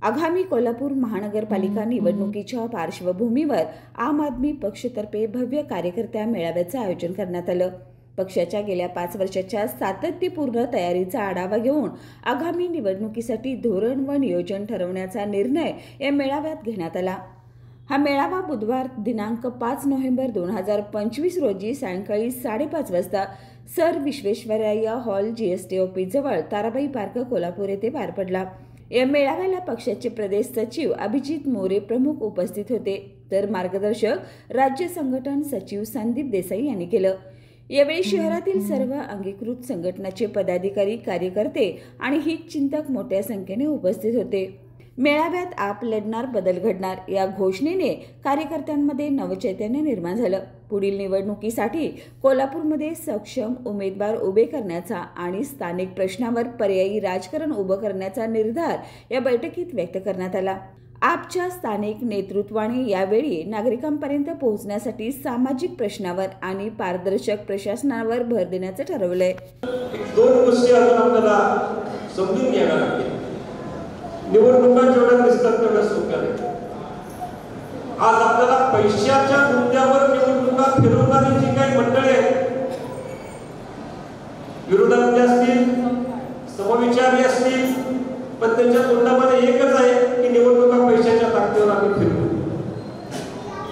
आगामी कोल्हापूर महानगरपालिका निवडणुकीच्या पार्श्वभूमीवर आम आदमी पक्षतर्फे भव्य कार्यकर्त्या मेळाव्याचं आयोजन करण्यात आलं। पक्षाच्या गेल्या 5 वर्षाच्या सातत्यपूर्ण तयारीचा आढावा घेऊन आगामी निवडणुकीसाठी धोरण व नियोजन ठरवण्याचा निर्णय या मेळाव्यात घेण्यात आला। हा मेळावा बुधवार दिनांक 5 नोव्हेंबर 2025 रोजी सायंकाळी 5:30 वाजता sir Visvesvaraya hall GST office जवळ ताराबाई पार्क कोल्हापूर येथे पार पडला। या मेळाव्याला पक्षाचे प्रदेश सचिव अभिजित मोरे प्रमुख उपस्थित होते, तर मार्गदर्शक राज्य संघटन सचिव संदीप देसाई यांनी केलं। यावेळी शहरातील सर्व अंगीकृत संघटनाचे पदाधिकारी, कार्यकर्ते आणि हितचिंतक मोठ्या संख्येने उपस्थित होते। मेळाव्यात आप लढणार बदल घडणार या घोषणेने कार्यकर्त्यांमध्ये नवचैतन्य निर्माण झालं। पुढील निवडणुकीसाठी कोल्हापूरमध्ये सक्षम उमेदवार उभे करण्याचा आणि स्थानिक प्रश्नावर पर्यायी राजकारण उभं करण्याचा निर्धार या बैठकीत व्यक्त करण्यात आला। आपच्या स्थानिक नेतृत्वाने यावेळी नागरिकांपर्यंत पोहोचण्यासाठी सामाजिक प्रश्नावर आणि पारदर्शक प्रशासनावर भर देण्याचं ठरवलंय। 2 गोष्टी अजून आपल्याला समजून घ्याव्या लागतील। निवडणुका जेवढ्या दिसतात तेवढ्या सोप्या नाहीत। आज आपल्याला पैशाच्या मुद्द्यावर निवडणुका फिरवणारी जी काही मंडळी आहेत, विरोधातले असतील, समविचारी असतील, पण त्यांच्या तोंडामध्ये एकच आहे की निवडणुका पैशाच्या ताकदीवर आम्ही फिरवू।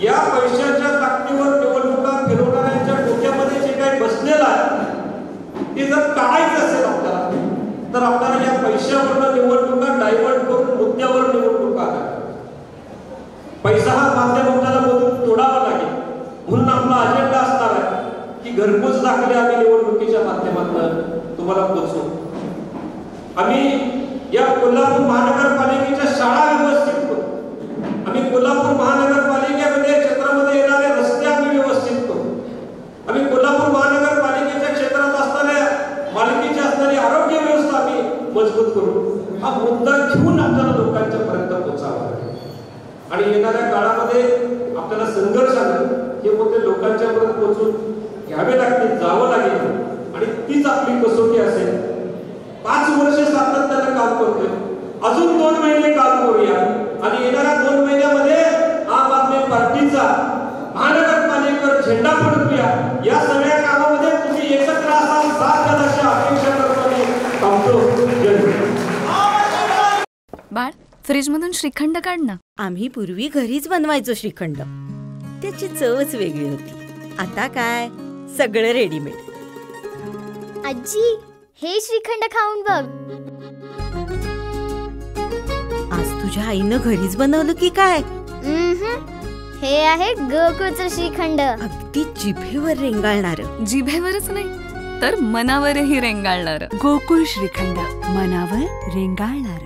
या पैशाच्या ताकदीवर निवडणुका फिरवणाऱ्यांच्या डोक्यामध्ये जे काही बसलेलं आहे ते जर काढायचं असेल आपल्याला, तर आपल्याला या पैशावरनं निवडणुका डायव्हर्ट करून मुद्द्यावर निवडणुका आल्या। पैसा हा माध्यम आपल्याला मधून तोडावा लागेल, म्हणून आपला अजेंडा असणार आहे की घरपोच दाखले आम्ही निवडणुकीच्या माध्यमातून तुम्हाला पोहोचवू। आम्ही या कोल्हापूर महानगरपालिकेच्या शाळा व्यवस्थित करू। आम्ही कोल्हापूर महानगरपालिकेमध्ये क्षेत्रामध्ये येणारे रस्ते आम्ही व्यवस्थित करू। आम्ही कोल्हापूर महानगरपालिकेच्या क्षेत्रात असणाऱ्या मालकीची असणारी आरोग्य व्यवस्था आम्ही मजबूत करू। हा मुद्दा घेऊन आपल्याला लोकांच्या पर्यंत पोहोचावा लागेल आणि येणाऱ्या काळामध्ये आपल्याला संघर्षाने हे मुद्दे लोकांच्या पर्यंत पोहोचून घ्यावे लागतील, जावं लागेल आणि तीच आपली कसोटी असेल। 5 वर्ष सातत्याने काम करतोय, अजून 2 महिने काम करूया आणि येणाऱ्या 2 महिन्यामध्ये आम आदमी पार्टीचा महानगरपालिकेवर झेंडा फडकूया। या सगळ्या कामामध्ये तुम्ही एकत्र असाल, साथ द्याल अशा अपेक्षा करतो मी थांबतो। बाळ, फ्रीजमधून श्रीखंड काढ ना। आम्ही पूर्वी घरीच बनवायचो श्रीखंड, त्याची चवच वेगळी होती। आता काय सगळं रेडीमेड। आजी, हे श्रीखंड खाऊन बघ। आज तुझ्या आईनं घरीच बनवलं की काय? हे आहे गोकुळचं श्रीखंड। अगदी जिभेवर रेंगाळणार। जिभेवरच नाही तर मनावरही रेंगाळणार। गोकुळ श्रीखंड, मनावर रेंगाळणार।